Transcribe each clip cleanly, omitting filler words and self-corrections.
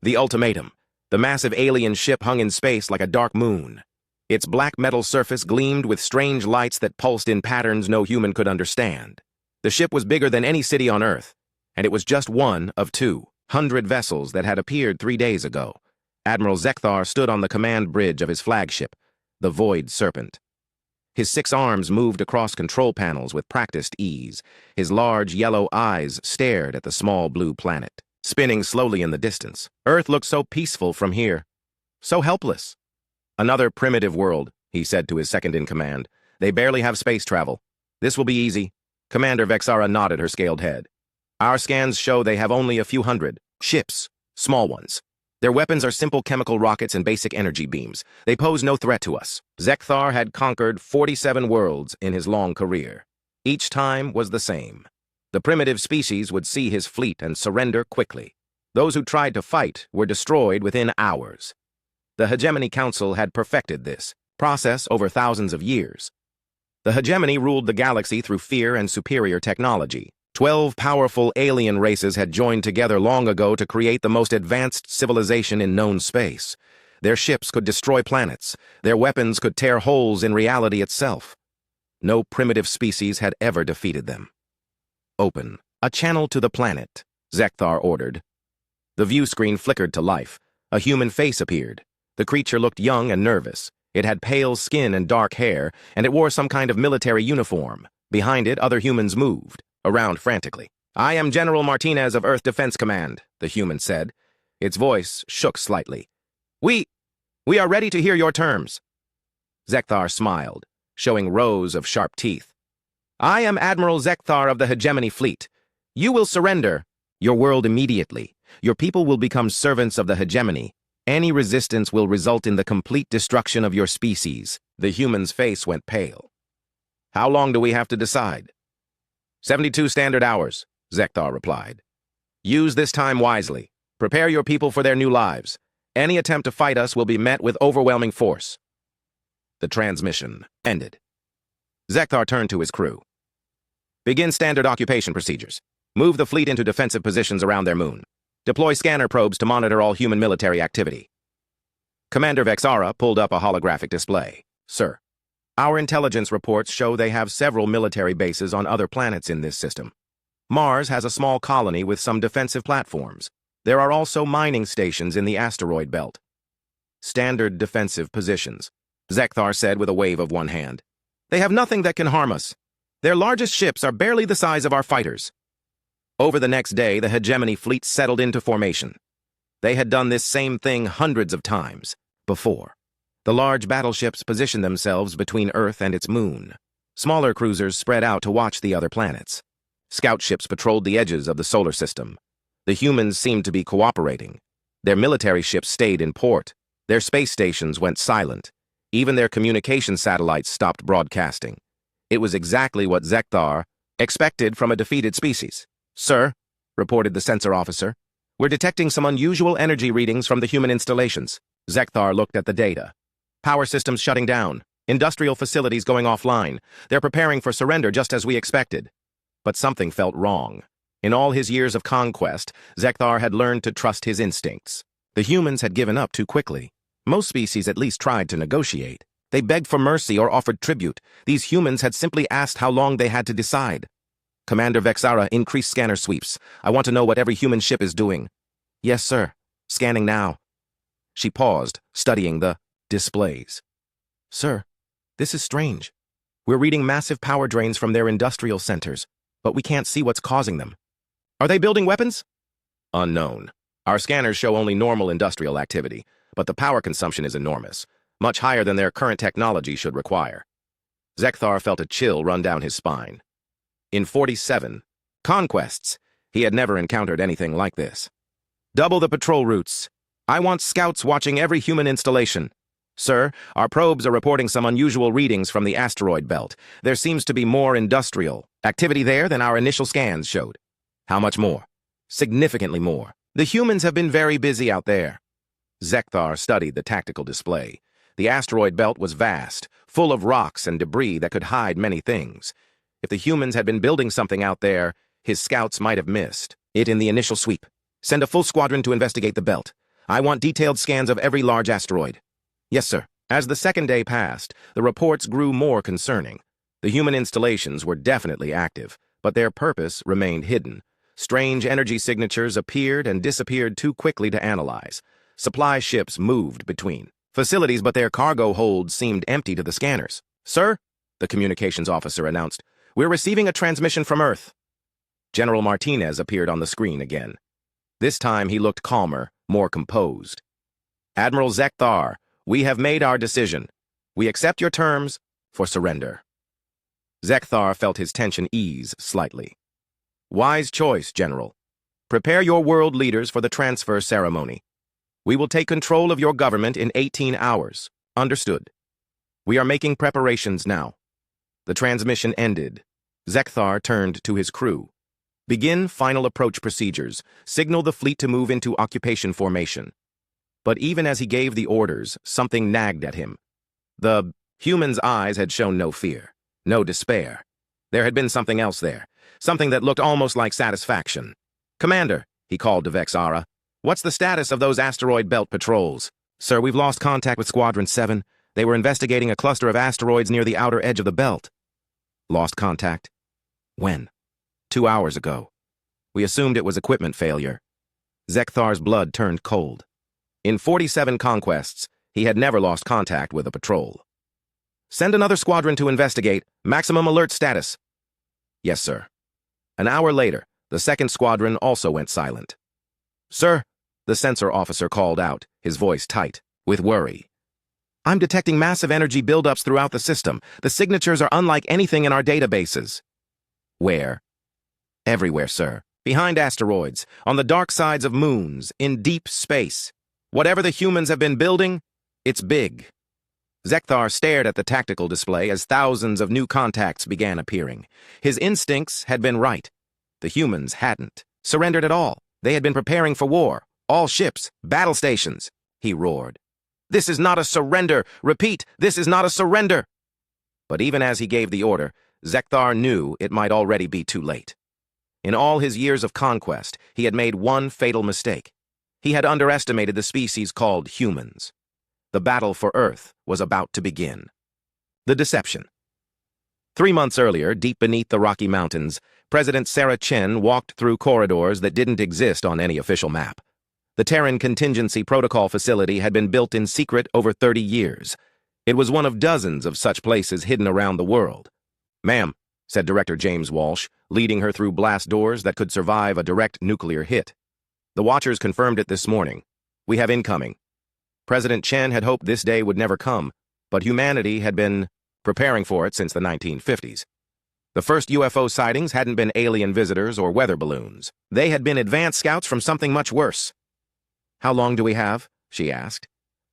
The ultimatum. The massive alien ship hung in space like a dark moon. Its black metal surface gleamed with strange lights that pulsed in patterns no human could understand. The ship was bigger than any city on Earth, and it was just one of 200 vessels that had appeared 3 days ago. Admiral Zekthar stood on the command bridge of his flagship, the Void Serpent. His 6 arms moved across control panels with practiced ease. His large yellow eyes stared at the small blue planet, spinning slowly in the distance. Earth looked so peaceful from here, so helpless. Another primitive world, he said to his second-in-command. They barely have space travel. This will be easy. Commander Vexara nodded her scaled head. Our scans show they have only a few hundred ships, small ones. Their weapons are simple chemical rockets and basic energy beams. They pose no threat to us. Zekthar had conquered 47 worlds in his long career. Each time was the same. The primitive species would see his fleet and surrender quickly. Those who tried to fight were destroyed within hours. The Hegemony Council had perfected this process over thousands of years. The Hegemony ruled the galaxy through fear and superior technology. 12 powerful alien races had joined together long ago to create the most advanced civilization in known space. Their ships could destroy planets. Their weapons could tear holes in reality itself. No primitive species had ever defeated them. Open a channel to the planet, Zekthar ordered. The view screen flickered to life. A human face appeared. The creature looked young and nervous. It had pale skin and dark hair, and it wore some kind of military uniform. Behind it, other humans moved around frantically. I am General Martinez of Earth Defense Command, the human said. Its voice shook slightly. We are ready to hear your terms. Zekthar smiled, showing rows of sharp teeth. I am Admiral Zekthar of the Hegemony Fleet. You will surrender your world immediately. Your people will become servants of the Hegemony. Any resistance will result in the complete destruction of your species. The human's face went pale. How long do we have to decide? 72 standard hours, Zekthar replied. Use this time wisely. Prepare your people for their new lives. Any attempt to fight us will be met with overwhelming force. The transmission ended. Zekthar turned to his crew. Begin standard occupation procedures. Move the fleet into defensive positions around their moon. Deploy scanner probes to monitor all human military activity. Commander Vexara pulled up a holographic display. Sir, our intelligence reports show they have several military bases on other planets in this system. Mars has a small colony with some defensive platforms. There are also mining stations in the asteroid belt. Standard defensive positions, Zekthar said with a wave of one hand. They have nothing that can harm us. Their largest ships are barely the size of our fighters. Over the next day, the Hegemony fleet settled into formation. They had done this same thing hundreds of times before. The large battleships positioned themselves between Earth and its moon. Smaller cruisers spread out to watch the other planets. Scout ships patrolled the edges of the solar system. The humans seemed to be cooperating. Their military ships stayed in port. Their space stations went silent. Even their communication satellites stopped broadcasting. It was exactly what Zekthar expected from a defeated species. Sir, reported the sensor officer, we're detecting some unusual energy readings from the human installations. Zekthar looked at the data. Power systems shutting down. Industrial facilities going offline. They're preparing for surrender just as we expected. But something felt wrong. In all his years of conquest, Zekthar had learned to trust his instincts. The humans had given up too quickly. Most species at least tried to negotiate. They begged for mercy or offered tribute. These humans had simply asked how long they had to decide. Commander Vexara, increase scanner sweeps. I want to know what every human ship is doing. Yes, sir. Scanning now. She paused, studying the displays. Sir, this is strange. We're reading massive power drains from their industrial centers, but we can't see what's causing them. Are they building weapons? Unknown. Our scanners show only normal industrial activity, but the power consumption is enormous, much higher than their current technology should require. Zekthar felt a chill run down his spine. In 47 conquests, he had never encountered anything like this. Double the patrol routes. I want scouts watching every human installation. Sir, our probes are reporting some unusual readings from the asteroid belt. There seems to be more industrial activity there than our initial scans showed. How much more? Significantly more. The humans have been very busy out there. Zekthar studied the tactical display. The asteroid belt was vast, full of rocks and debris that could hide many things. If the humans had been building something out there, his scouts might have missed it in the initial sweep. Send a full squadron to investigate the belt. I want detailed scans of every large asteroid. Yes, sir. As the second day passed, the reports grew more concerning. The human installations were definitely active, but their purpose remained hidden. Strange energy signatures appeared and disappeared too quickly to analyze. Supply ships moved between facilities, but their cargo holds seemed empty to the scanners. Sir, the communications officer announced, we're receiving a transmission from Earth. General Martinez appeared on the screen again. This time he looked calmer, more composed. Admiral Zekthar, we have made our decision. We accept your terms for surrender. Zekthar felt his tension ease slightly. Wise choice, General. Prepare your world leaders for the transfer ceremony. We will take control of your government in 18 hours. Understood. We are making preparations now. The transmission ended. Zekthar turned to his crew. Begin final approach procedures. Signal the fleet to move into occupation formation. But even as he gave the orders, something nagged at him. The human's eyes had shown no fear, no despair. There had been something else there, something that looked almost like satisfaction. Commander, he called to Vexara, what's the status of those asteroid belt patrols? Sir, we've lost contact with Squadron 7. They were investigating a cluster of asteroids near the outer edge of the belt. Lost contact? When? 2 hours ago. We assumed it was equipment failure. Zekthar's blood turned cold. In 47 conquests, he had never lost contact with a patrol. Send another squadron to investigate. Maximum alert status. Yes, sir. An hour later, the second squadron also went silent. Sir, the sensor officer called out, his voice tight, with worry. I'm detecting massive energy buildups throughout the system. The signatures are unlike anything in our databases. Where? Everywhere, sir. Behind asteroids, on the dark sides of moons, in deep space. Whatever the humans have been building, it's big. Zekthar stared at the tactical display as thousands of new contacts began appearing. His instincts had been right. The humans hadn't surrendered at all. They had been preparing for war. All ships, battle stations. He roared. This is not a surrender. Repeat, this is not a surrender. But even as he gave the order, Zekthar knew it might already be too late. In all his years of conquest, he had made one fatal mistake. He had underestimated the species called humans. The battle for Earth was about to begin. The deception. 3 months earlier, deep beneath the Rocky Mountains, President Sarah Chen walked through corridors that didn't exist on any official map. The Terran Contingency Protocol facility had been built in secret over 30 years. It was one of dozens of such places hidden around the world. Ma'am, said Director James Walsh, leading her through blast doors that could survive a direct nuclear hit. The Watchers confirmed it this morning. We have incoming. President Chen had hoped this day would never come, but humanity had been preparing for it since the 1950s. The first UFO sightings hadn't been alien visitors or weather balloons. They had been advanced scouts from something much worse. How long do we have? She asked.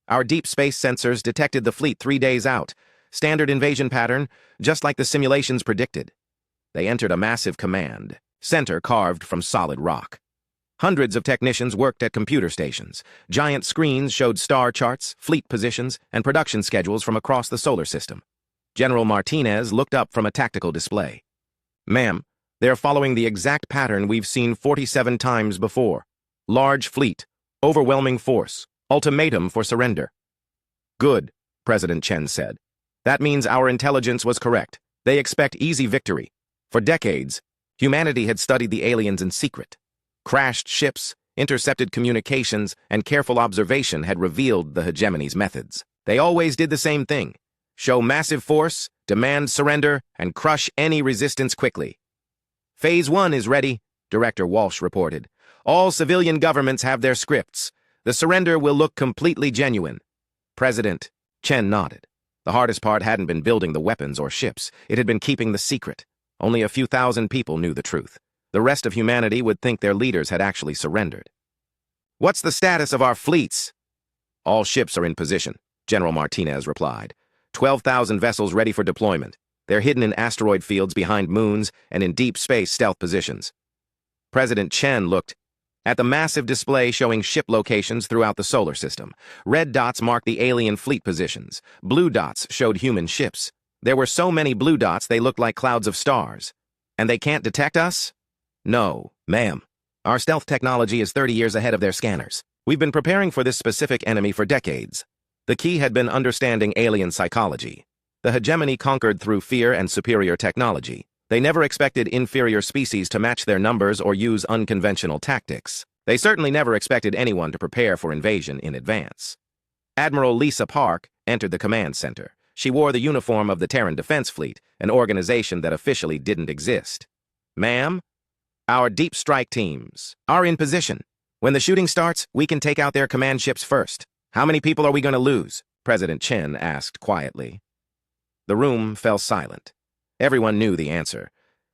Our deep space sensors detected the fleet 3 days out. Standard invasion pattern, just like the simulations predicted. They entered a massive command center carved from solid rock. Hundreds of technicians worked at computer stations. Giant screens showed star charts, fleet positions, and production schedules from across the solar system. General Martinez looked up from a tactical display. Ma'am, they're following the exact pattern we've seen 47 times before. Large fleet, overwhelming force, ultimatum for surrender. Good, President Chen said. That means our intelligence was correct. They expect easy victory. For decades, humanity had studied the aliens in secret. Crashed ships, intercepted communications, and careful observation had revealed the Hegemony's methods. They always did the same thing. Show massive force, demand surrender, and crush any resistance quickly. Phase 1 is ready, Director Walsh reported. All civilian governments have their scripts. The surrender will look completely genuine. President Chen nodded. The hardest part hadn't been building the weapons or ships. It had been keeping the secret. Only a few thousand people knew the truth. The rest of humanity would think their leaders had actually surrendered. What's the status of our fleets? All ships are in position, General Martinez replied. 12,000 vessels ready for deployment. They're hidden in asteroid fields behind moons and in deep space stealth positions. President Chen looked at the massive display showing ship locations throughout the solar system. Red dots marked the alien fleet positions. Blue dots showed human ships. There were so many blue dots they looked like clouds of stars. And they can't detect us? No, ma'am. Our stealth technology is 30 years ahead of their scanners. We've been preparing for this specific enemy for decades. The key had been understanding alien psychology. The hegemony conquered through fear and superior technology. They never expected inferior species to match their numbers or use unconventional tactics. They certainly never expected anyone to prepare for invasion in advance. Admiral Lisa Park entered the command center. She wore the uniform of the Terran Defense Fleet, an organization that officially didn't exist. Ma'am, our deep strike teams are in position. When the shooting starts, we can take out their command ships first. How many people are we going to lose? President Chen asked quietly. The room fell silent. Everyone knew the answer.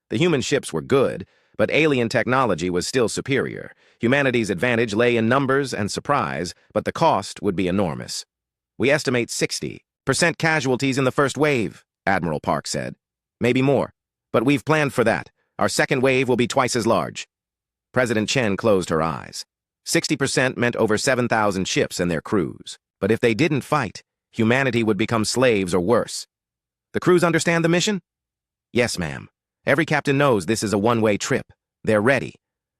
The human ships were good, but alien technology was still superior. Humanity's advantage lay in numbers and surprise, but the cost would be enormous. We estimate 60% casualties in the first wave, Admiral Park said. Maybe more, but we've planned for that. Our second wave will be twice as large. President Chen closed her eyes. 60% meant over 7,000 ships and their crews. But if they didn't fight, humanity would become slaves or worse. The crews understand the mission? Yes, ma'am. Every captain knows this is a one-way trip. They're ready.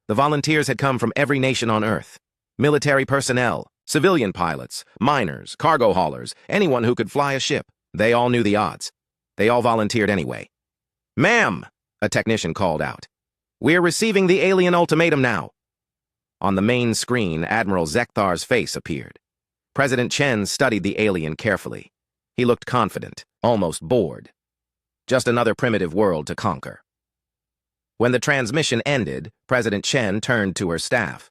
The volunteers had come from every nation on Earth. Military personnel, civilian pilots, miners, cargo haulers, anyone who could fly a ship. They all knew the odds. They all volunteered anyway. Ma'am, a technician called out. We're receiving the alien ultimatum now. On the main screen, Admiral Zekthar's face appeared. President Chen studied the alien carefully. He looked confident, almost bored. Just another primitive world to conquer. When the transmission ended, President Chen turned to her staff.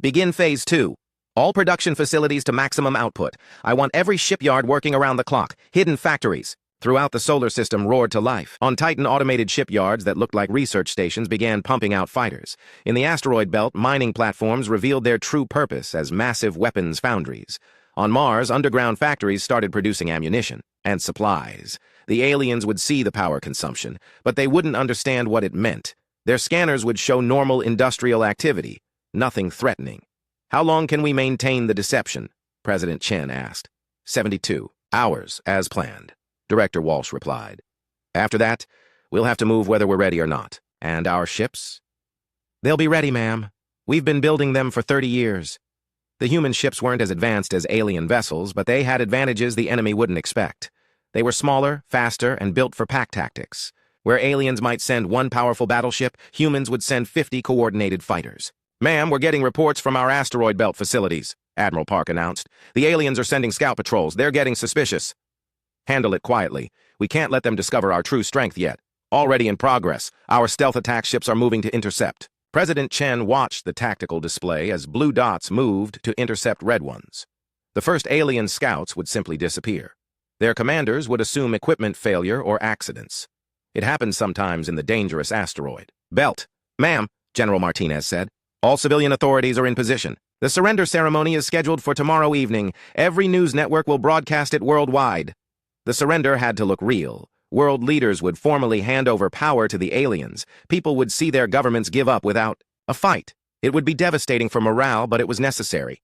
Begin Phase 2. All production facilities to maximum output. I want every shipyard working around the clock. Hidden factories throughout the solar system roared to life. On Titan, automated shipyards that looked like research stations began pumping out fighters. In the asteroid belt, mining platforms revealed their true purpose as massive weapons foundries. On Mars, underground factories started producing ammunition and supplies. The aliens would see the power consumption, but they wouldn't understand what it meant. Their scanners would show normal industrial activity, nothing threatening. How long can we maintain the deception? President Chen asked. 72 hours, as planned. Director Walsh replied. After that, we'll have to move whether we're ready or not. And our ships? They'll be ready, ma'am. We've been building them for 30 years. The human ships weren't as advanced as alien vessels, but they had advantages the enemy wouldn't expect. They were smaller, faster, and built for pack tactics. Where aliens might send one powerful battleship, humans would send 50 coordinated fighters. Ma'am, we're getting reports from our asteroid belt facilities, Admiral Park announced. The aliens are sending scout patrols. They're getting suspicious. Handle it quietly. We can't let them discover our true strength yet. Already in progress, our stealth attack ships are moving to intercept. President Chen watched the tactical display as blue dots moved to intercept red ones. The first alien scouts would simply disappear. Their commanders would assume equipment failure or accidents. It happens sometimes in the dangerous asteroid belt. Ma'am, General Martinez said, all civilian authorities are in position. The surrender ceremony is scheduled for tomorrow evening. Every news network will broadcast it worldwide. The surrender had to look real. World leaders would formally hand over power to the aliens. People would see their governments give up without a fight. It would be devastating for morale, but it was necessary.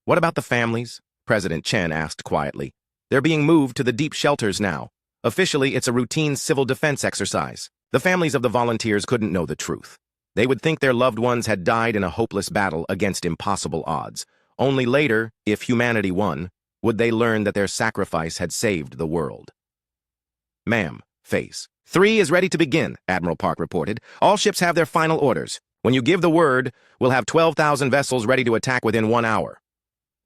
What about the families? President Chen asked quietly. They're being moved to the deep shelters now. Officially, it's a routine civil defense exercise. The families of the volunteers couldn't know the truth. They would think their loved ones had died in a hopeless battle against impossible odds. Only later, if humanity won, would they learn that their sacrifice had saved the world. Ma'am, Phase 3 is ready to begin, Admiral Park reported. All ships have their final orders. When you give the word, we'll have 12,000 vessels ready to attack within 1 hour.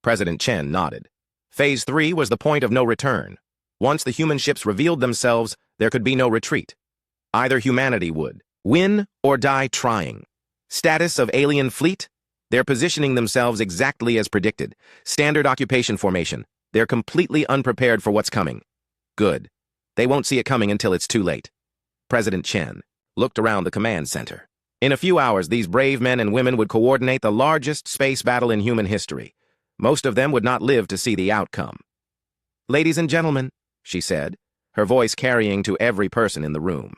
President Chen nodded. Phase 3 was the point of no return. Once the human ships revealed themselves, there could be no retreat. Either humanity would win or die trying. Status of alien fleet? They're positioning themselves exactly as predicted. Standard occupation formation. They're completely unprepared for what's coming. Good. They won't see it coming until it's too late. President Chen looked around the command center. In a few hours, these brave men and women would coordinate the largest space battle in human history. Most of them would not live to see the outcome. Ladies and gentlemen, she said, her voice carrying to every person in the room.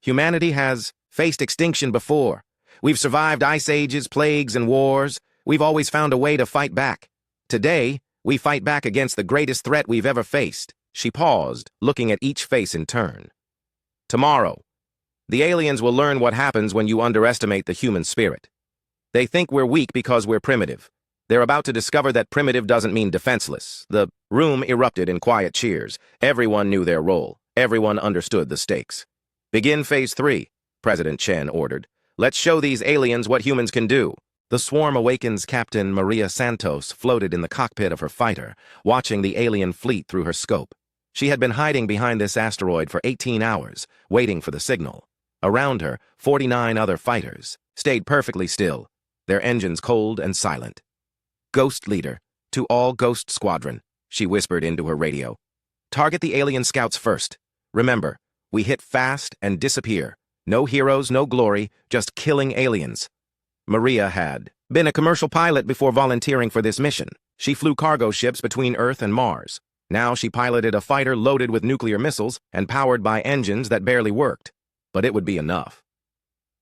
Humanity has faced extinction before. We've survived ice ages, plagues, and wars. We've always found a way to fight back. Today, we fight back against the greatest threat we've ever faced. She paused, looking at each face in turn. Tomorrow, the aliens will learn what happens when you underestimate the human spirit. They think we're weak because we're primitive. They're about to discover that primitive doesn't mean defenseless. The room erupted in quiet cheers. Everyone knew their role. Everyone understood the stakes. Begin Phase 3, President Chen ordered. Let's show these aliens what humans can do. The swarm awakens Captain Maria Santos floated in the cockpit of her fighter, watching the alien fleet through her scope. She had been hiding behind this asteroid for 18 hours, waiting for the signal. Around her, 49 other fighters stayed perfectly still, their engines cold and silent. Ghost Leader, to all Ghost Squadron, she whispered into her radio. Target the alien scouts first. Remember, we hit fast and disappear. No heroes, no glory, just killing aliens. Maria had been a commercial pilot before volunteering for this mission. She flew cargo ships between Earth and Mars. Now she piloted a fighter loaded with nuclear missiles and powered by engines that barely worked. But it would be enough.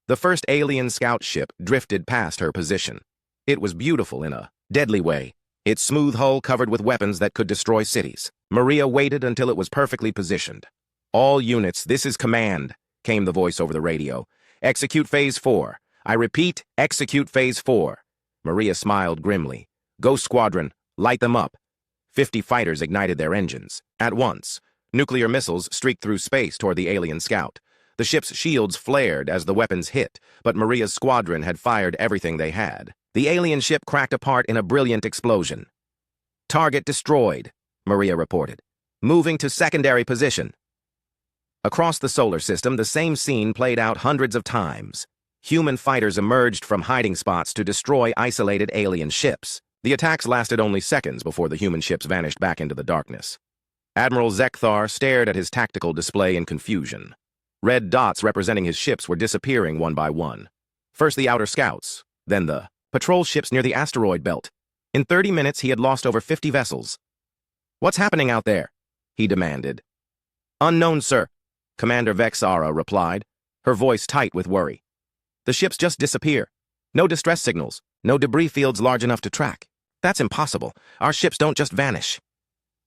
The first alien scout ship drifted past her position. It was beautiful in a deadly way, its smooth hull covered with weapons that could destroy cities. Maria waited until it was perfectly positioned. All units, this is command, came the voice over the radio. Execute Phase 4. I repeat, execute Phase 4. Maria smiled grimly. Ghost Squadron, light them up. 50 fighters ignited their engines. At once, nuclear missiles streaked through space toward the alien scout. The ship's shields flared as the weapons hit, but Maria's squadron had fired everything they had. The alien ship cracked apart in a brilliant explosion. Target destroyed, Maria reported. Moving to secondary position. Across the solar system, the same scene played out hundreds of times. Human fighters emerged from hiding spots to destroy isolated alien ships. The attacks lasted only seconds before the human ships vanished back into the darkness. Admiral Zekthar stared at his tactical display in confusion. Red dots representing his ships were disappearing one by one. First the outer scouts, then the patrol ships near the asteroid belt. In 30 minutes, he had lost over 50 vessels. What's happening out there? He demanded. Unknown, sir, Commander Vexara replied, her voice tight with worry. The ships just disappear. No distress signals, no debris fields large enough to track. That's impossible. Our ships don't just vanish.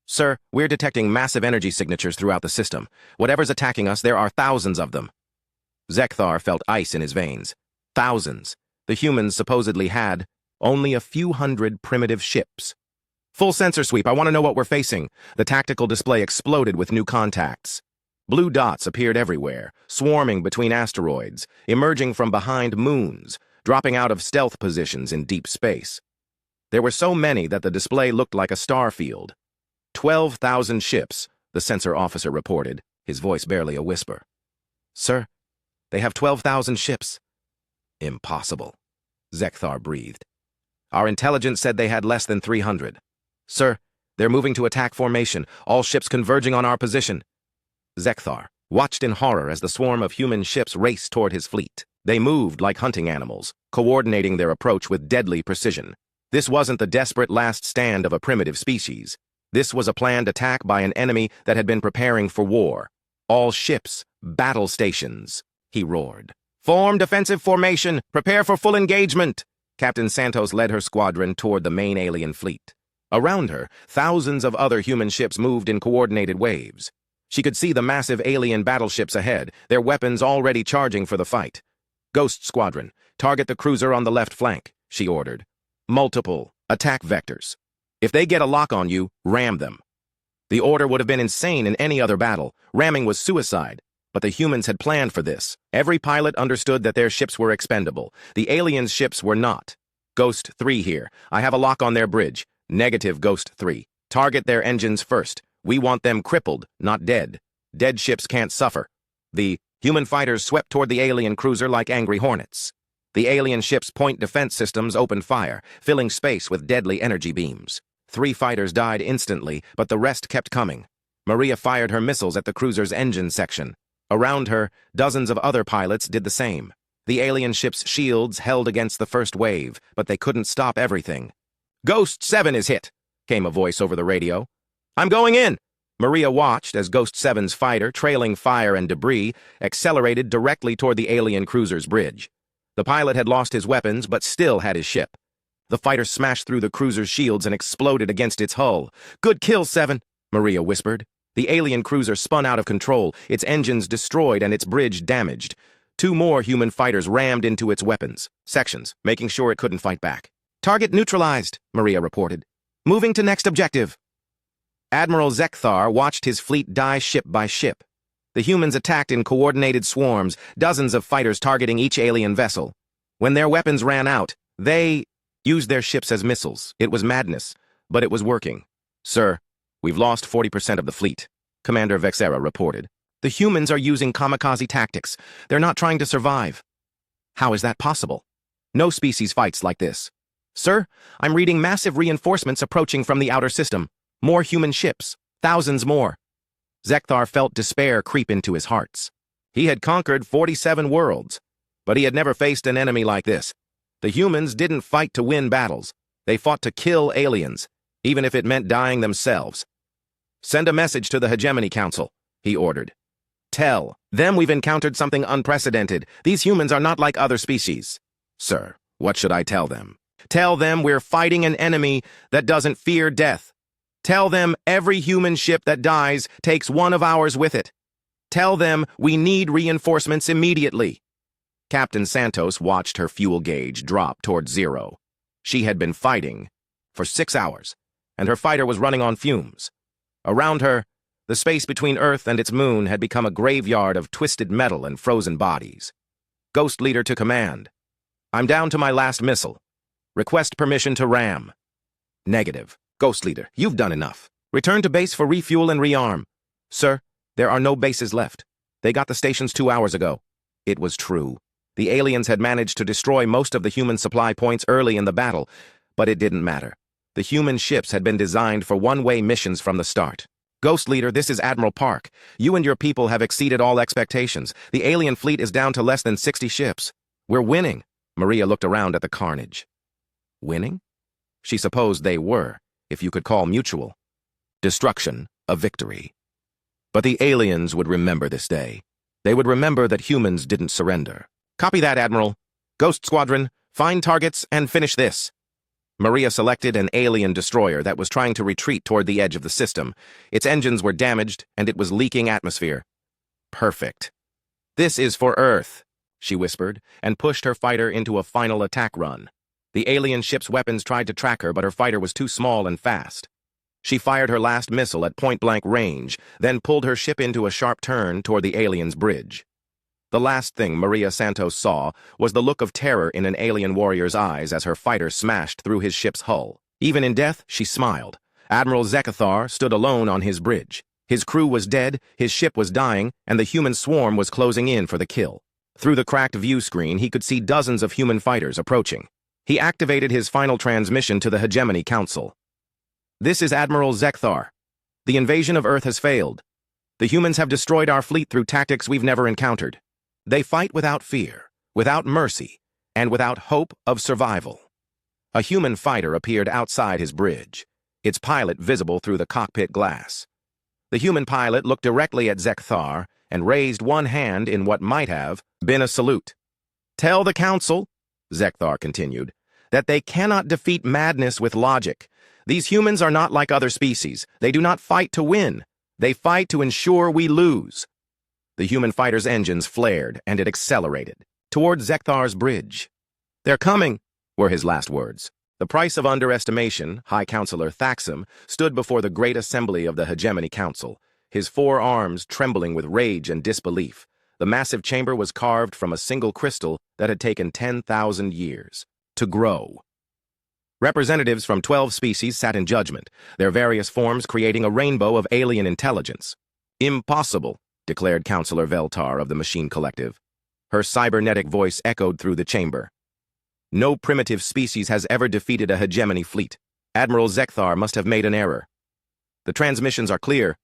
Sir, we're detecting massive energy signatures throughout the system. Whatever's attacking us, there are thousands of them. Zekthar felt ice in his veins. Thousands. The humans supposedly had only a few hundred primitive ships. Full sensor sweep, I want to know what we're facing. The tactical display exploded with new contacts. Blue dots appeared everywhere, swarming between asteroids, emerging from behind moons, dropping out of stealth positions in deep space. There were so many that the display looked like a star field. 12,000 ships, the sensor officer reported, his voice barely a whisper. Sir, they have 12,000 ships. Impossible, Zekthar breathed. Our intelligence said they had less than 300. Sir, they're moving to attack formation, all ships converging on our position. Zekthar watched in horror as the swarm of human ships raced toward his fleet. They moved like hunting animals, coordinating their approach with deadly precision. This wasn't the desperate last stand of a primitive species. This was a planned attack by an enemy that had been preparing for war. All ships, battle stations, he roared. Form defensive formation, prepare for full engagement. Captain Santos led her squadron toward the main alien fleet. Around her, thousands of other human ships moved in coordinated waves. She could see the massive alien battleships ahead, their weapons already charging for the fight. Ghost Squadron, target the cruiser on the left flank, she ordered. Multiple attack vectors. If they get a lock on you, ram them. The order would have been insane in any other battle. Ramming was suicide. But the humans had planned for this. Every pilot understood that their ships were expendable. The aliens' ships were not. Ghost 3 here. I have a lock on their bridge. Negative, Ghost 3. Target their engines first. We want them crippled, not dead. Dead ships can't suffer. The human fighters swept toward the alien cruiser like angry hornets. The alien ship's point defense systems opened fire, filling space with deadly energy beams. 3 fighters died instantly, but the rest kept coming. Maria fired her missiles at the cruiser's engine section. Around her, dozens of other pilots did the same. The alien ship's shields held against the first wave, but they couldn't stop everything. Ghost 7 is hit, came a voice over the radio. I'm going in! Maria watched as Ghost 7's fighter, trailing fire and debris, accelerated directly toward the alien cruiser's bridge. The pilot had lost his weapons, but still had his ship. The fighter smashed through the cruiser's shields and exploded against its hull. Good kill, 7, Maria whispered. The alien cruiser spun out of control, its engines destroyed and its bridge damaged. 2 more human fighters rammed into its weapons sections, making sure it couldn't fight back. Target neutralized, Maria reported. Moving to next objective. Admiral Zekthar watched his fleet die ship by ship. The humans attacked in coordinated swarms, dozens of fighters targeting each alien vessel. When their weapons ran out, they used their ships as missiles. It was madness, but it was working. Sir, we've lost 40% of the fleet, Commander Vexera reported. The humans are using kamikaze tactics. They're not trying to survive. How is that possible? No species fights like this. Sir, I'm reading massive reinforcements approaching from the outer system. More human ships. Thousands more. Zekthar felt despair creep into his hearts. He had conquered 47 worlds, but he had never faced an enemy like this. The humans didn't fight to win battles. They fought to kill aliens, even if it meant dying themselves. Send a message to the Hegemony Council, he ordered. Tell them we've encountered something unprecedented. These humans are not like other species. Sir, what should I tell them? Tell them we're fighting an enemy that doesn't fear death. Tell them every human ship that dies takes one of ours with it. Tell them we need reinforcements immediately. Captain Santos watched her fuel gauge drop toward zero. She had been fighting for 6 hours, and her fighter was running on fumes. Around her, the space between Earth and its moon had become a graveyard of twisted metal and frozen bodies. Ghost Leader to command. I'm down to my last missile. Request permission to ram. Negative. Ghost Leader, you've done enough. Return to base for refuel and rearm. Sir, there are no bases left. They got the stations 2 hours ago. It was true. The aliens had managed to destroy most of the human supply points early in the battle, but it didn't matter. The human ships had been designed for one-way missions from the start. Ghost Leader, this is Admiral Park. You and your people have exceeded all expectations. The alien fleet is down to less than 60 ships. We're winning. Maria looked around at the carnage. Winning? She supposed they were, if you could call mutual. Destruction, a victory. But the aliens would remember this day. They would remember that humans didn't surrender. Copy that, Admiral. Ghost Squadron, find targets and finish this. Maria selected an alien destroyer that was trying to retreat toward the edge of the system. Its engines were damaged, and it was leaking atmosphere. Perfect. This is for Earth, she whispered, and pushed her fighter into a final attack run. The alien ship's weapons tried to track her, but her fighter was too small and fast. She fired her last missile at point-blank range, then pulled her ship into a sharp turn toward the alien's bridge. The last thing Maria Santos saw was the look of terror in an alien warrior's eyes as her fighter smashed through his ship's hull. Even in death, she smiled. Admiral Zekthar stood alone on his bridge. His crew was dead, his ship was dying, and the human swarm was closing in for the kill. Through the cracked view screen, he could see dozens of human fighters approaching. He activated his final transmission to the Hegemony Council. This is Admiral Zekthar. The invasion of Earth has failed. The humans have destroyed our fleet through tactics we've never encountered. They fight without fear, without mercy, and without hope of survival. A human fighter appeared outside his bridge, its pilot visible through the cockpit glass. The human pilot looked directly at Zekthar and raised one hand in what might have been a salute. Tell the Council, Zekthar continued, that they cannot defeat madness with logic. These humans are not like other species. They do not fight to win. They fight to ensure we lose. The human fighter's engines flared, and it accelerated toward Zekthar's bridge. They're coming, were his last words. The price of underestimation, High Counselor Thaxam, stood before the great assembly of the Hegemony Council, his 4 arms trembling with rage and disbelief. The massive chamber was carved from a single crystal that had taken 10,000 years to grow. Representatives from 12 species sat in judgment, their various forms creating a rainbow of alien intelligence. Impossible, declared Counselor Veltar of the Machine Collective. Her cybernetic voice echoed through the chamber. No primitive species has ever defeated a hegemony fleet. Admiral Zekthar must have made an error. The transmissions are clear,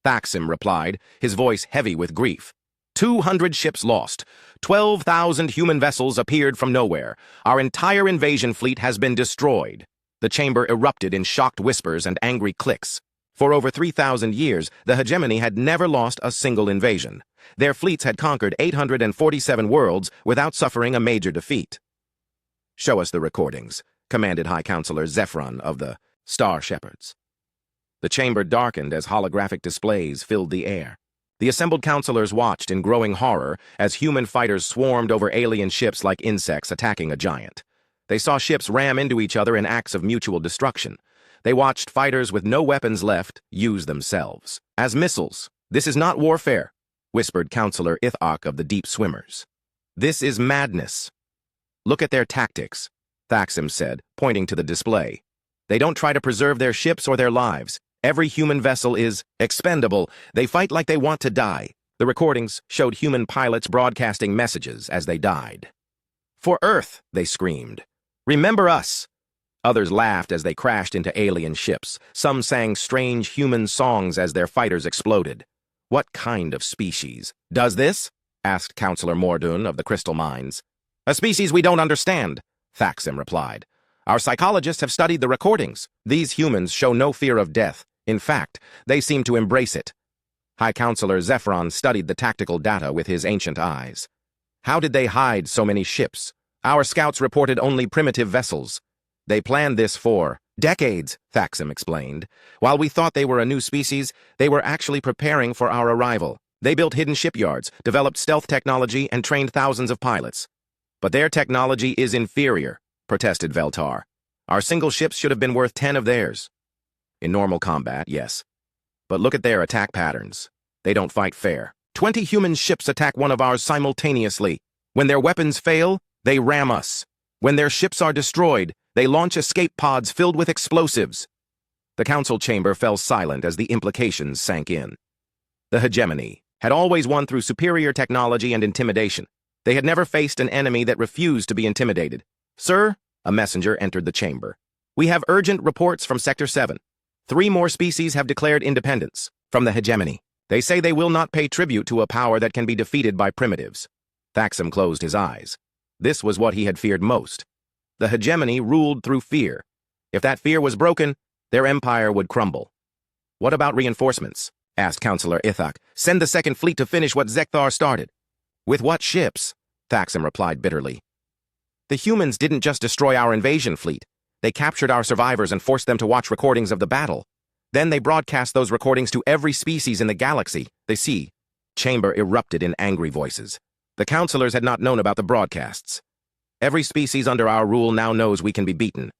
Thaxam replied, his voice heavy with grief. 200 ships lost. 12,000 human vessels appeared from nowhere. Our entire invasion fleet has been destroyed. The chamber erupted in shocked whispers and angry clicks. For over 3,000 years, the Hegemony had never lost a single invasion. Their fleets had conquered 847 worlds without suffering a major defeat. Show us the recordings, commanded High Counselor Zephron of the Star Shepherds. The chamber darkened as holographic displays filled the air. The assembled counselors watched in growing horror as human fighters swarmed over alien ships like insects attacking a giant. They saw ships ram into each other in acts of mutual destruction. They watched fighters with no weapons left use themselves as missiles. "This is not warfare," whispered Counselor Ithak of the Deep Swimmers. "This is madness. Look at their tactics," Thaxim said, pointing to the display. "They don't try to preserve their ships or their lives. Every human vessel is expendable. They fight like they want to die." The recordings showed human pilots broadcasting messages as they died. "For Earth," they screamed. "Remember us." Others laughed as they crashed into alien ships. Some sang strange human songs as their fighters exploded. "What kind of species does this?" asked Counselor Mordun of the Crystal Mines. "A species we don't understand," Thaxim replied. "Our psychologists have studied the recordings. These humans show no fear of death. In fact, they seem to embrace it." High Counselor Zephron studied the tactical data with his ancient eyes. "How did they hide so many ships? Our scouts reported only primitive vessels. They planned this for decades," Thaxim explained. "While we thought they were a new species, they were actually preparing for our arrival. They built hidden shipyards, developed stealth technology, and trained thousands of pilots. But their technology is inferior," protested Veltar. "Our single ships should have been worth 10 of theirs." "In normal combat, yes. But look at their attack patterns. They don't fight fair. 20 human ships attack one of ours simultaneously. When their weapons fail, they ram us. When their ships are destroyed, they launch escape pods filled with explosives." The council chamber fell silent as the implications sank in. The Hegemony had always won through superior technology and intimidation. They had never faced an enemy that refused to be intimidated. "Sir," a messenger entered the chamber. "We have urgent reports from Sector 7. 3 more species have declared independence from the Hegemony. They say they will not pay tribute to a power that can be defeated by primitives." Thaxim closed his eyes. This was what he had feared most. The Hegemony ruled through fear. If that fear was broken, their empire would crumble. "What about reinforcements?" asked Counselor Ithak. "Send the Second Fleet to finish what Zekthar started." "With what ships?" Thaxim replied bitterly. "The humans didn't just destroy our invasion fleet. They captured our survivors and forced them to watch recordings of the battle. Then they broadcast those recordings to every species in the galaxy. The chamber erupted in angry voices. The counselors had not known about the broadcasts. "Every species under our rule now knows we can be beaten,"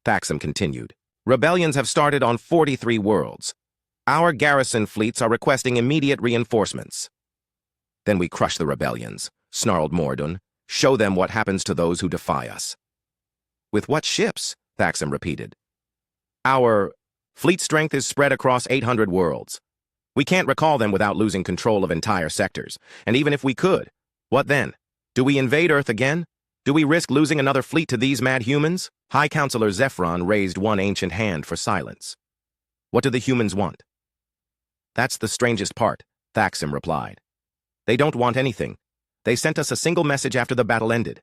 Thaxim continued. "Rebellions have started on 43 worlds. Our garrison fleets are requesting immediate reinforcements." "Then we crush the rebellions," snarled Mordun. "Show them what happens to those who defy us." "With what ships?" Thaxim repeated. "Our fleet strength is spread across 800 worlds. We can't recall them without losing control of entire sectors. And even if we could, what then? Do we invade Earth again? Do we risk losing another fleet to these mad humans?" High Counselor Zephron raised one ancient hand for silence. "What do the humans want?" "That's the strangest part," Thaxim replied. "They don't want anything. They sent us a single message after the battle ended."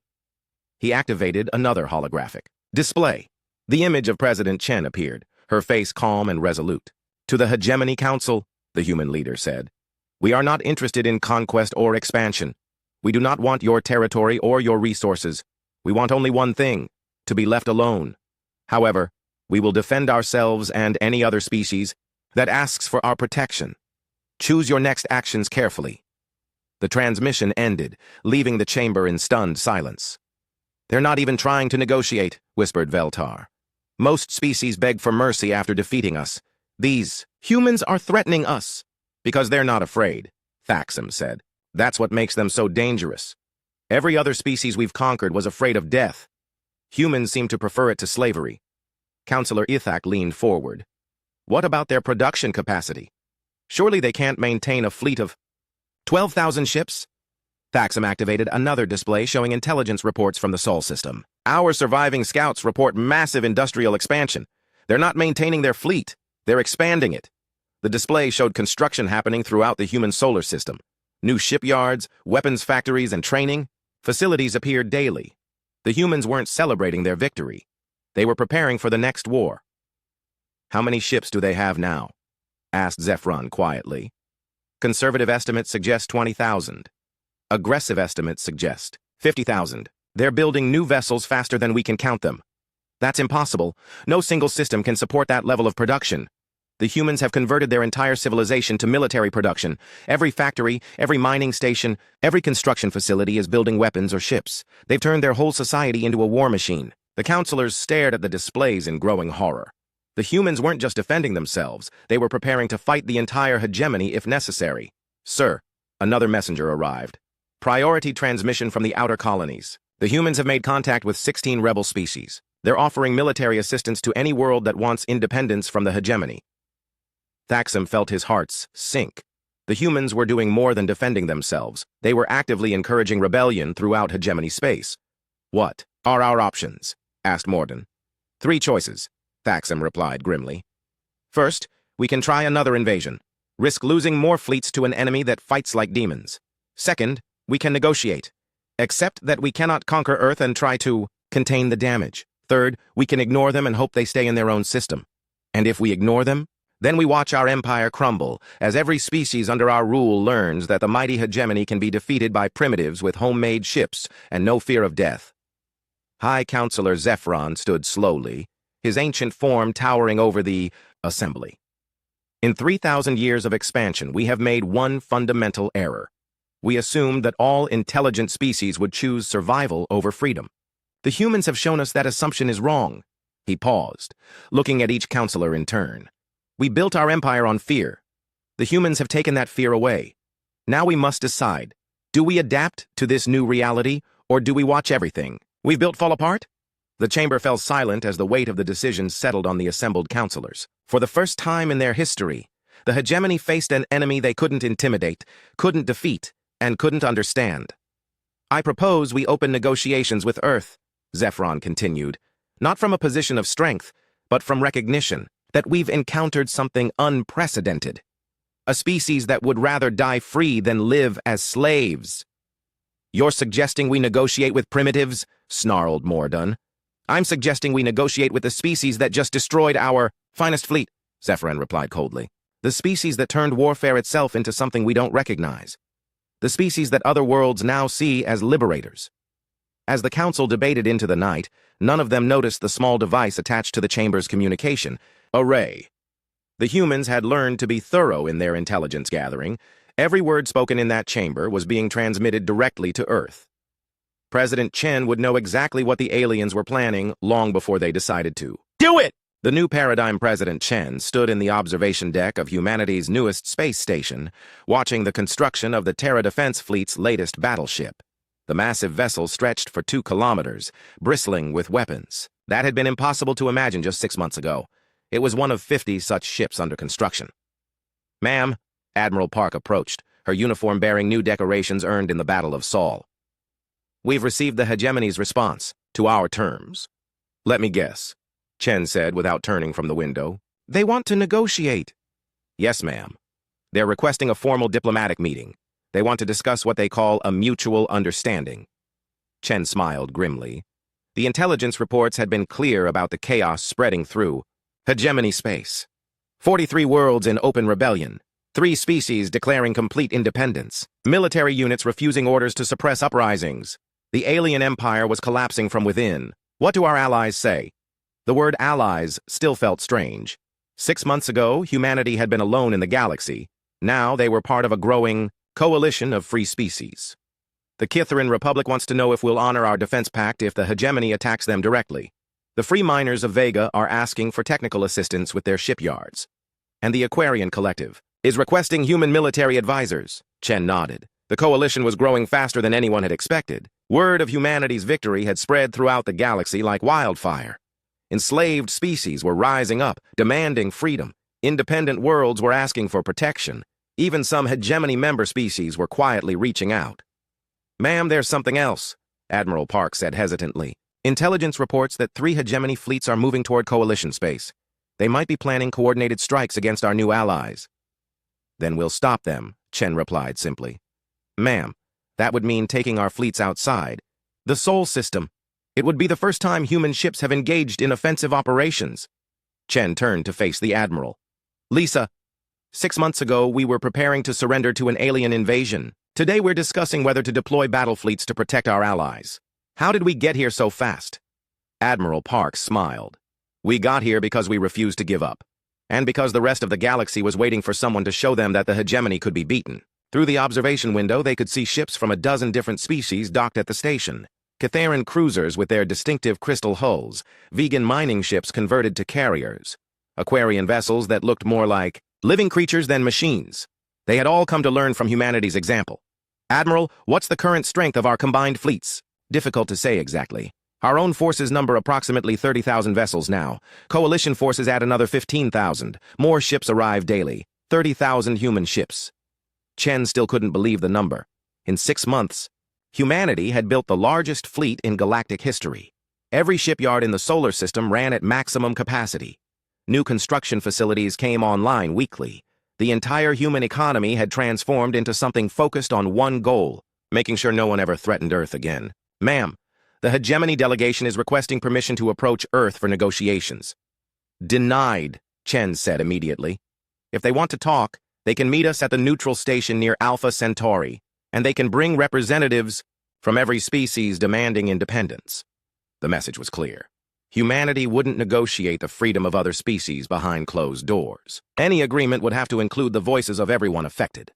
He activated another holographic display. The image of President Chen appeared, her face calm and resolute. "To the Hegemony Council," the human leader said, "we are not interested in conquest or expansion. We do not want your territory or your resources. We want only one thing, to be left alone. However, we will defend ourselves and any other species that asks for our protection. Choose your next actions carefully." The transmission ended, leaving the chamber in stunned silence. "They're not even trying to negotiate," whispered Veltar. "Most species beg for mercy after defeating us. These humans are threatening us because they're not afraid," Thaxim said. "That's what makes them so dangerous. Every other species we've conquered was afraid of death. Humans seem to prefer it to slavery." Counselor Ithak leaned forward. "What about their production capacity? Surely they can't maintain a fleet of 12,000 ships?" Thaxim activated another display showing intelligence reports from the Sol system. "Our surviving scouts report massive industrial expansion. They're not maintaining their fleet. They're expanding it." The display showed construction happening throughout the human solar system. New shipyards, weapons factories, and training facilities appeared daily. The humans weren't celebrating their victory. They were preparing for the next war. "How many ships do they have now?" asked Zephron quietly. "Conservative estimates suggest 20,000. Aggressive estimates suggest 50,000. They're building new vessels faster than we can count them." "That's impossible. No single system can support that level of production. The humans have converted their entire civilization to military production. Every factory, every mining station, every construction facility is building weapons or ships. They've turned their whole society into a war machine. The counselors stared at the displays in growing horror. The humans weren't just defending themselves, they were preparing to fight the entire hegemony if necessary. Sir, another messenger arrived. Priority transmission from the outer colonies. The humans have made contact with 16 rebel species. They're offering military assistance to any world that wants independence from the hegemony. Thaxam felt his heart sink. The humans were doing more than defending themselves. They were actively encouraging rebellion throughout hegemony space. What are our options? Asked Morden. 3 choices, Thaxam replied grimly. First, we can try another invasion. Risk losing more fleets to an enemy that fights like demons. Second, we can negotiate. Accept that we cannot conquer Earth and try to contain the damage. Third, we can ignore them and hope they stay in their own system. And if we ignore them, then we watch our empire crumble, as every species under our rule learns that the mighty hegemony can be defeated by primitives with homemade ships and no fear of death. High Counselor Zephyron stood slowly, his ancient form towering over the assembly. In 3,000 years of expansion, we have made one fundamental error. We assumed that all intelligent species would choose survival over freedom. The humans have shown us that assumption is wrong. He paused, looking at each counselor in turn. We built our empire on fear. The humans have taken that fear away. Now we must decide, do we adapt to this new reality, or do we watch everything we've built fall apart? The chamber fell silent as the weight of the decision settled on the assembled counselors. For the first time in their history, the hegemony faced an enemy they couldn't intimidate, couldn't defeat, and couldn't understand. I propose we open negotiations with Earth, Zephyron continued, not from a position of strength, but from recognition that we've encountered something unprecedented. A species that would rather die free than live as slaves. You're suggesting we negotiate with primitives? Snarled Morden. I'm suggesting we negotiate with the species that just destroyed our finest fleet, Zephyron replied coldly. The species that turned warfare itself into something we don't recognize. The species that other worlds now see as liberators. As the council debated into the night, none of them noticed the small device attached to the chamber's communication, a ray. The humans had learned to be thorough in their intelligence gathering. Every word spoken in that chamber was being transmitted directly to Earth. President Chen would know exactly what the aliens were planning long before they decided to. Do it! The new paradigm President Chen stood in the observation deck of humanity's newest space station, watching the construction of the Terra Defense Fleet's latest battleship. The massive vessel stretched for 2 kilometers, bristling with weapons. That had been impossible to imagine just 6 months ago. It was one of 50 such ships under construction. Ma'am, Admiral Park approached, her uniform bearing new decorations earned in the Battle of Saul. We've received the hegemony's response to our terms. Let me guess, Chen said without turning from the window. They want to negotiate. Yes, ma'am. They're requesting a formal diplomatic meeting. They want to discuss what they call a mutual understanding. Chen smiled grimly. The intelligence reports had been clear about the chaos spreading through hegemony space. 43 worlds in open rebellion. 3 species declaring complete independence. Military units refusing orders to suppress uprisings. The alien empire was collapsing from within. What do our allies say? The word allies still felt strange. 6 months ago, humanity had been alone in the galaxy. Now they were part of a growing coalition of free species. The Kithrin Republic wants to know if we'll honor our defense pact if the hegemony attacks them directly. The free miners of Vega are asking for technical assistance with their shipyards. And the Aquarian Collective is requesting human military advisors. Chen nodded. The coalition was growing faster than anyone had expected. Word of humanity's victory had spread throughout the galaxy like wildfire. Enslaved species were rising up, demanding freedom. Independent worlds were asking for protection. Even some hegemony member species were quietly reaching out. Ma'am, there's something else, Admiral Park said hesitantly. Intelligence reports that 3 hegemony fleets are moving toward coalition space. They might be planning coordinated strikes against our new allies. Then we'll stop them, Chen replied simply. Ma'am, that would mean taking our fleets outside the Sol system. It would be the first time human ships have engaged in offensive operations. Chen turned to face the Admiral. Lisa, 6 months ago we were preparing to surrender to an alien invasion. Today we're discussing whether to deploy battle fleets to protect our allies. How did we get here so fast? Admiral Park smiled. We got here because we refused to give up. And because the rest of the galaxy was waiting for someone to show them that the hegemony could be beaten. Through the observation window, they could see ships from a dozen different species docked at the station. Catharan cruisers with their distinctive crystal hulls, vegan mining ships converted to carriers, Aquarian vessels that looked more like living creatures than machines. They had all come to learn from humanity's example. Admiral, what's the current strength of our combined fleets? Difficult to say exactly. Our own forces number approximately 30,000 vessels now. Coalition forces add another 15,000. More ships arrive daily. 30,000 human ships. Chen still couldn't believe the number. In 6 months, humanity had built the largest fleet in galactic history. Every shipyard in the solar system ran at maximum capacity. New construction facilities came online weekly. The entire human economy had transformed into something focused on one goal, making sure no one ever threatened Earth again. Ma'am, the Hegemony delegation is requesting permission to approach Earth for negotiations. Denied, Chen said immediately. If they want to talk, they can meet us at the neutral station near Alpha Centauri, and they can bring representatives from every species demanding independence. The message was clear. Humanity wouldn't negotiate the freedom of other species behind closed doors. Any agreement would have to include the voices of everyone affected.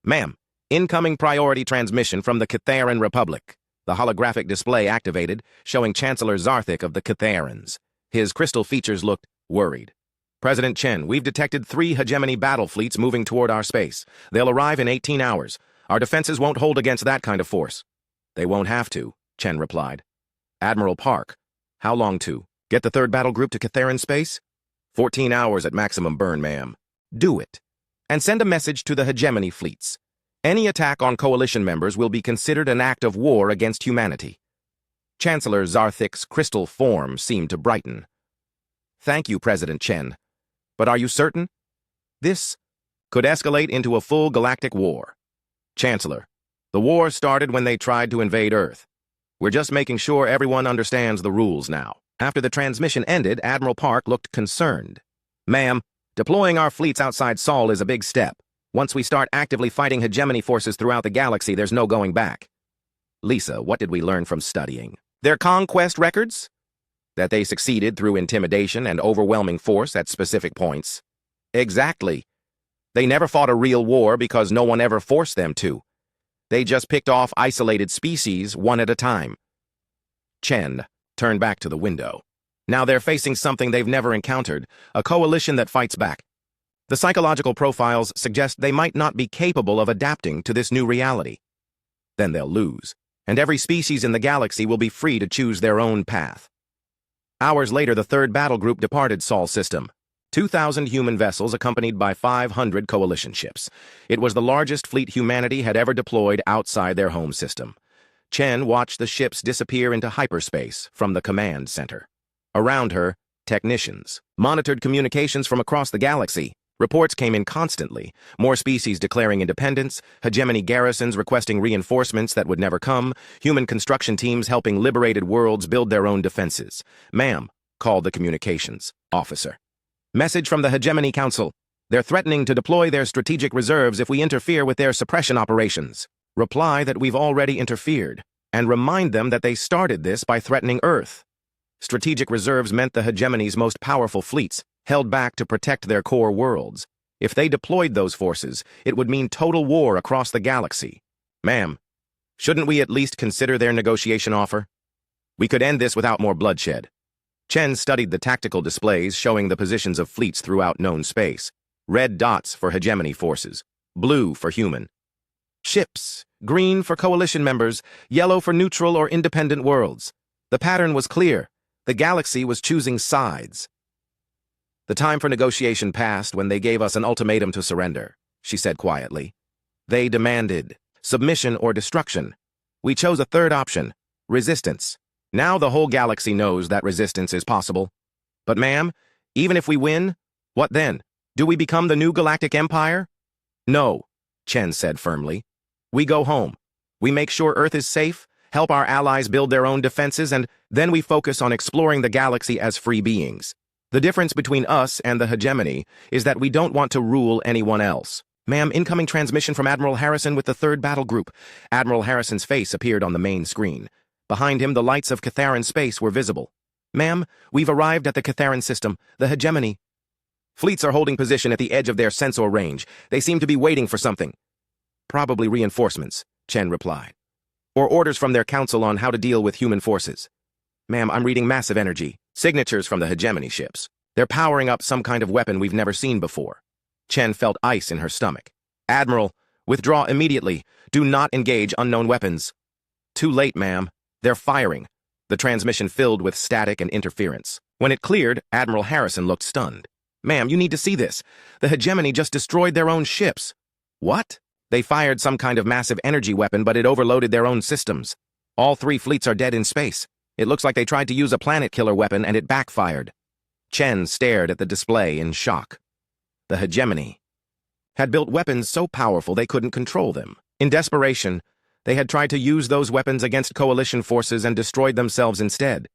Ma'am, incoming priority transmission from the Catharan Republic. The holographic display activated, showing Chancellor Zarthik of the Catharans. His crystal features looked worried. President Chen, we've detected 3 Hegemony battle fleets moving toward our space. They'll arrive in 18 hours. Our defenses won't hold against that kind of force. They won't have to, Chen replied. Admiral Park, how long to? Get the 3rd battle group to Catharan space? 14 hours at maximum burn, ma'am. Do it. And send a message to the Hegemony fleets. Any attack on coalition members will be considered an act of war against humanity. Chancellor Zarthik's crystal form seemed to brighten. Thank you, President Chen. But are you certain? This could escalate into a full galactic war. Chancellor, the war started when they tried to invade Earth. We're just making sure everyone understands the rules now. After the transmission ended, Admiral Park looked concerned. Ma'am, deploying our fleets outside Sol is a big step. Once we start actively fighting Hegemony forces throughout the galaxy, there's no going back. Lisa, what did we learn from studying? Their conquest records? That they succeeded through intimidation and overwhelming force at specific points. Exactly. They never fought a real war because no one ever forced them to. They just picked off isolated species one at a time. Chen turned back to the window. Now they're facing something they've never encountered, a coalition that fights back. The psychological profiles suggest they might not be capable of adapting to this new reality. Then they'll lose, and every species in the galaxy will be free to choose their own path. Hours later, the 3rd battle group departed Sol system. 2,000 human vessels accompanied by 500 coalition ships. It was the largest fleet humanity had ever deployed outside their home system. Chen watched the ships disappear into hyperspace from the command center. Around her, technicians monitored communications from across the galaxy. Reports came in constantly, more species declaring independence, Hegemony garrisons requesting reinforcements that would never come, human construction teams helping liberated worlds build their own defenses. Ma'am, called the communications officer. Message from the Hegemony Council. They're threatening to deploy their strategic reserves if we interfere with their suppression operations. Reply that we've already interfered, and remind them that they started this by threatening Earth. Strategic reserves meant the Hegemony's most powerful fleets, held back to protect their core worlds. If they deployed those forces, it would mean total war across the galaxy. Ma'am, shouldn't we at least consider their negotiation offer? We could end this without more bloodshed. Chen studied the tactical displays showing the positions of fleets throughout known space. Red dots for Hegemony forces, blue for human. Ships, green for coalition members, yellow for neutral or independent worlds. The pattern was clear. The galaxy was choosing sides. The time for negotiation passed when they gave us an ultimatum to surrender, she said quietly. They demanded submission or destruction. We chose a 3rd option, resistance. Now the whole galaxy knows that resistance is possible. But ma'am, even if we win, what then? Do we become the new galactic empire? No, Chen said firmly. We go home. We make sure Earth is safe, help our allies build their own defenses, and then we focus on exploring the galaxy as free beings. The difference between us and the Hegemony is that we don't want to rule anyone else. Ma'am, incoming transmission from Admiral Harrison with the 3rd battle group. Admiral Harrison's face appeared on the main screen. Behind him, the lights of Catharan space were visible. Ma'am, we've arrived at the Catharan system, the Hegemony. Fleets are holding position at the edge of their sensor range. They seem to be waiting for something. Probably reinforcements, Chen replied. or orders from their council on how to deal with human forces. Ma'am, I'm reading massive energy. Signatures from the Hegemony ships. They're powering up some kind of weapon we've never seen before. Chen felt ice in her stomach. Admiral, withdraw immediately. Do not engage unknown weapons. Too late, ma'am. They're firing. The transmission filled with static and interference. When it cleared, Admiral Harrison looked stunned. Ma'am, you need to see this. The Hegemony just destroyed their own ships. What? They fired some kind of massive energy weapon, but it overloaded their own systems. All 3 fleets are dead in space. It looks like they tried to use a planet-killer weapon and it backfired. Chen stared at the display in shock. The Hegemony had built weapons so powerful they couldn't control them. In desperation, they had tried to use those weapons against coalition forces and destroyed themselves instead.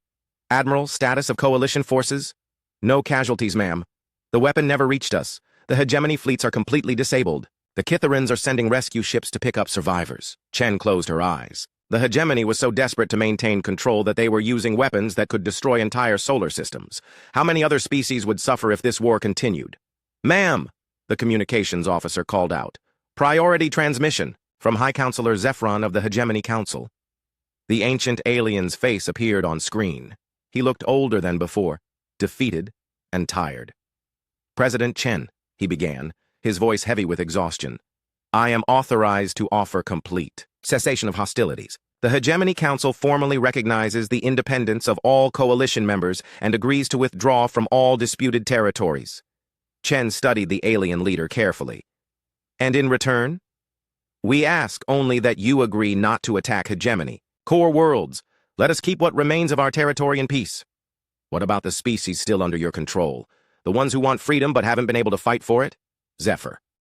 Admiral, status of coalition forces? No casualties, ma'am. The weapon never reached us. The Hegemony fleets are completely disabled. The Kitharans are sending rescue ships to pick up survivors. Chen closed her eyes. The Hegemony was so desperate to maintain control that they were using weapons that could destroy entire solar systems. How many other species would suffer if this war continued? Ma'am, the communications officer called out. Priority transmission from High Counselor Zephyron of the Hegemony Council. The ancient alien's face appeared on screen. He looked older than before, defeated and tired. President Chen, he began, his voice heavy with exhaustion. I am authorized to offer complete cessation of hostilities. The Hegemony Council formally recognizes the independence of all coalition members and agrees to withdraw from all disputed territories. Chen studied the alien leader carefully. And in return? We ask only that you agree not to attack Hegemony. Core worlds, let us keep what remains of our territory in peace. What about the species still under your control? The ones who want freedom but haven't been able to fight for it? Zephyr.